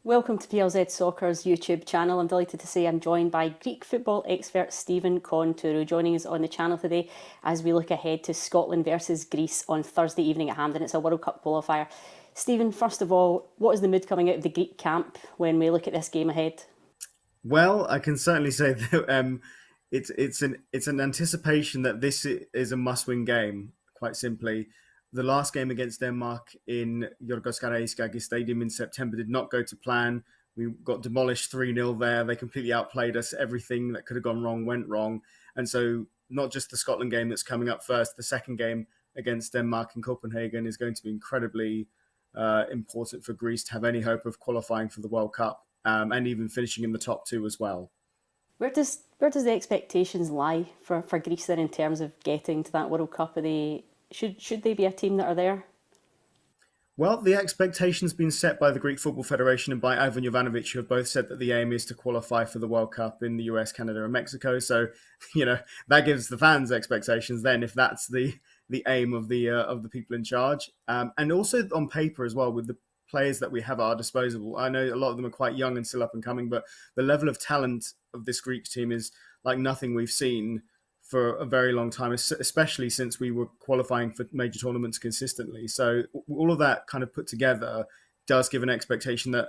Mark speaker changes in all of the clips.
Speaker 1: Welcome to PLZ Soccer's YouTube channel. I'm delighted to say I'm joined by Greek football expert Stephen Kountourou, joining us on the channel today as we look ahead to Scotland versus Greece on Thursday evening at Hampden. It's a World Cup qualifier. Stephen, first of all, what is the mood coming out of the Greek camp when we look at this game ahead?
Speaker 2: Well, I can certainly say that it's an anticipation that this is a must-win game. Quite simply, the last game against Denmark in Yorgos Karaiskakis Stadium in September did not go to plan. We got demolished 3-0 there. They completely outplayed us. Everything that could have gone wrong went wrong. And so, not just the Scotland game that's coming up first, the second game against Denmark in Copenhagen is going to be incredibly important for Greece to have any hope of qualifying for the World Cup. And even finishing in the top two as well.
Speaker 1: Where does the expectations lie for Greece then in terms of getting to that World Cup? Should they be a team that are there?
Speaker 2: Well, the expectations been set by the Greek Football Federation and by Ivan Jovanovic, who have both said that the aim is to qualify for the World Cup in the US, Canada, and Mexico. So, that gives the fans expectations. Then, if that's the aim of the people in charge, and also on paper as well, with the players that we have at our disposal. I know a lot of them are quite young and still up and coming, but the level of talent of this Greek team is like nothing we've seen for a very long time, especially since we were qualifying for major tournaments consistently. So all of that kind of put together does give an expectation that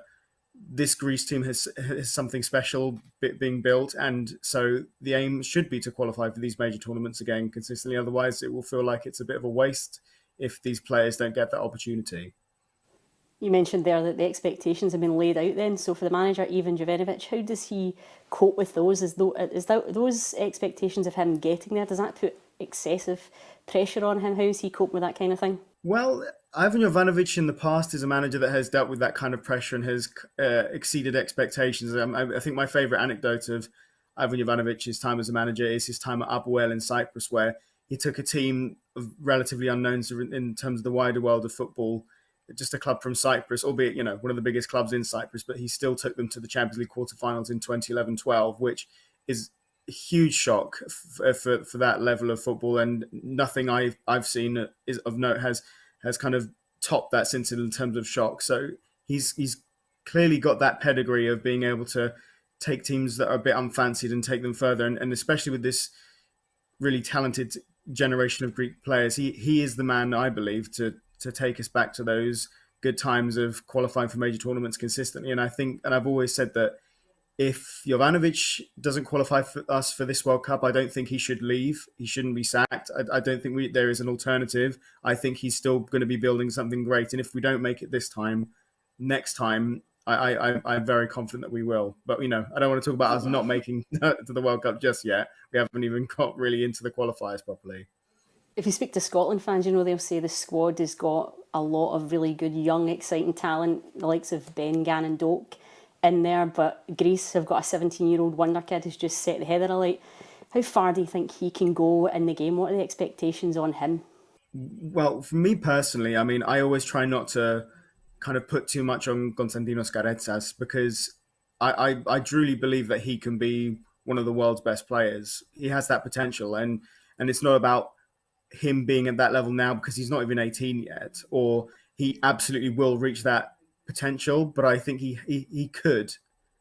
Speaker 2: this Greece team has something special being built. And so the aim should be to qualify for these major tournaments again consistently. Otherwise, it will feel like it's a bit of a waste if these players don't get that opportunity.
Speaker 1: You mentioned there that the expectations have been laid out then. So for the manager, Ivan Jovanovic, how does he cope with those? Those expectations of him getting there, does that put excessive pressure on him? How is he coping with that kind of thing?
Speaker 2: Well, Ivan Jovanovic in the past is a manager that has dealt with that kind of pressure and has exceeded expectations. I think my favourite anecdote of Ivan Jovanovic's time as a manager is his time at Apoel in Cyprus, where he took a team of relatively unknowns in terms of the wider world of football, just a club from Cyprus, albeit, one of the biggest clubs in Cyprus, but he still took them to the Champions League quarterfinals in 2011-12, which is a huge shock for that level of football. And nothing I've seen is of note has kind of topped that since in terms of shock. So he's clearly got that pedigree of being able to take teams that are a bit unfancied and take them further. And especially with this really talented generation of Greek players, he is the man, I believe, to take us back to those good times of qualifying for major tournaments consistently. And I've always said that if Jovanovic doesn't qualify for us for this World Cup, I don't think he should leave. He shouldn't be sacked. I don't think there is an alternative. I think he's still going to be building something great. And if we don't make it this time, next time, I'm very confident that we will. But, I don't want to talk about us not making to the World Cup just yet. We haven't even got really into the qualifiers properly.
Speaker 1: If you speak to Scotland fans, they'll say the squad has got a lot of really good, young, exciting talent, the likes of Ben Gannon Doak in there, but Greece have got a 17-year-old wonder kid who's just set the header alight. How far do you think he can go in the game? What are the expectations on him?
Speaker 2: Well, for me personally, I always try not to kind of put too much on Konstantinos Karetsas because I truly believe that he can be one of the world's best players. He has that potential, and it's not about him being at that level now because he's not even 18 yet, or he absolutely will reach that potential, but I think he could,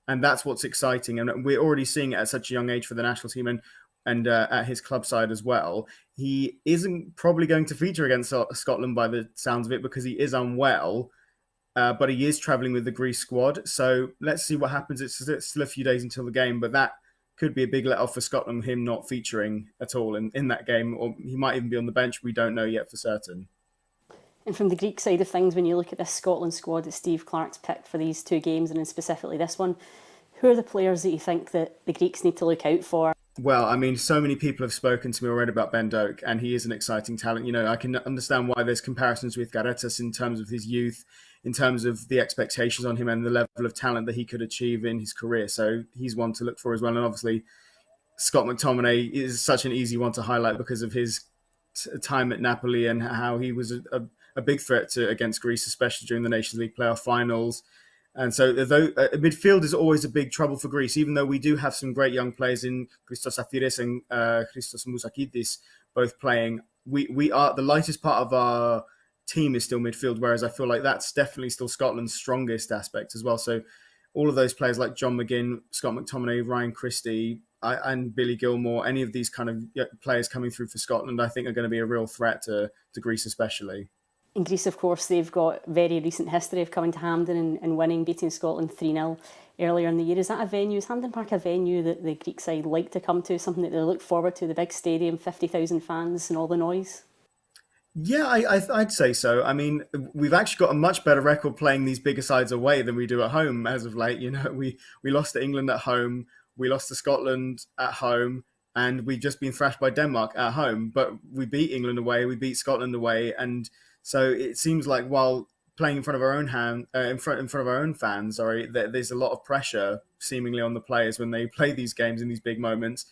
Speaker 2: and that's what's exciting. And we're already seeing it at such a young age for the national team and at his club side as well. He isn't probably going to feature against Scotland by the sounds of it because he is unwell, but he is travelling with the Greece squad. So let's see what happens. It's still a few days until the game, but that could be a big let off for Scotland, him not featuring at all in that game, or he might even be on the bench. We don't know yet for certain.
Speaker 1: And from the Greek side of things, when you look at this Scotland squad that Steve Clarke's picked for these two games, and then specifically this one, who are the players that you think that the Greeks need to look out for?
Speaker 2: Well, so many people have spoken to me already about Ben Doak, and he is an exciting talent. I can understand why there's comparisons with Garetas in terms of his youth, in terms of the expectations on him and the level of talent that he could achieve in his career. So he's one to look for as well. And obviously, Scott McTominay is such an easy one to highlight because of his time at Napoli and how he was a big threat against Greece, especially during the Nations League playoff finals. And so midfield is always a big trouble for Greece, even though we do have some great young players in Christos Athires and Christos Mousakidis both playing. We are the lightest part of our team is still midfield, whereas I feel like that's definitely still Scotland's strongest aspect as well. So all of those players like John McGinn, Scott McTominay, Ryan Christie, and Billy Gilmore, any of these kind of players coming through for Scotland, I think are going to be a real threat to Greece especially.
Speaker 1: In Greece, of course, they've got very recent history of coming to Hampden and winning, beating Scotland 3-0 earlier in the year. Is that a venue, is Hampden Park a venue that the Greek side like to come to, something that they look forward to, the big stadium, 50,000 fans and all the noise?
Speaker 2: Yeah, I'd say so. I mean, we've actually got a much better record playing these bigger sides away than we do at home as of late. You know, we lost to England at home, we lost to Scotland at home, and we've just been thrashed by Denmark at home. But we beat England away, we beat Scotland away, and so it seems like while playing in front of our own in front of our own fans, there's a lot of pressure seemingly on the players when they play these games in these big moments.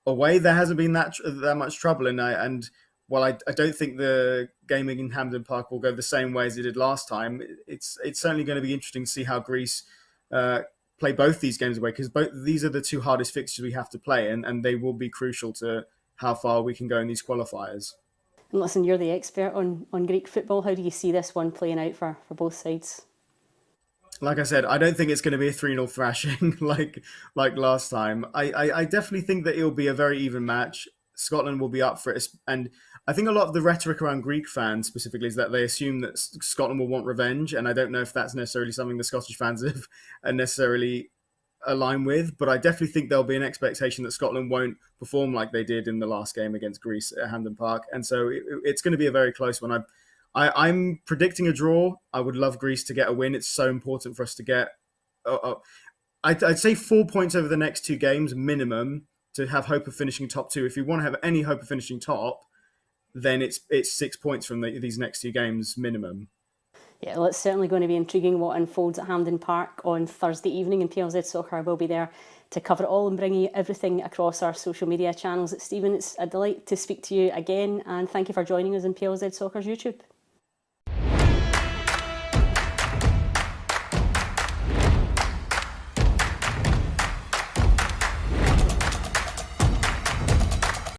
Speaker 2: Away, there hasn't been that much trouble, and while I don't think the gaming in Hampden Park will go the same way as it did last time, it's certainly going to be interesting to see how Greece play both these games away, because these are the two hardest fixtures we have to play, and they will be crucial to how far we can go in these qualifiers.
Speaker 1: And listen, you're the expert on Greek football. How do you see this one playing out for both sides?
Speaker 2: Like I said, I don't think it's going to be a 3-0 thrashing like last time. I definitely think that it'll be a very even match. Scotland will be up for it. And I think a lot of the rhetoric around Greek fans specifically is that they assume that Scotland will want revenge. And I don't know if that's necessarily something the Scottish fans have necessarily align with, but I definitely think there'll be an expectation that Scotland won't perform like they did in the last game against Greece at Hampden Park. And so it's going to be a very close one. I'm predicting a draw. I would love Greece to get a win. It's so important for us to get, I'd say 4 points over the next two games minimum to have hope of finishing top two. If you want to have any hope of finishing top, then it's 6 points from these next two games minimum.
Speaker 1: Yeah, well, it's certainly going to be intriguing what unfolds at Hampden Park on Thursday evening, and PLZ Soccer will be there to cover it all and bring you everything across our social media channels. Stephen, it's a delight to speak to you again, and thank you for joining us on PLZ Soccer's YouTube.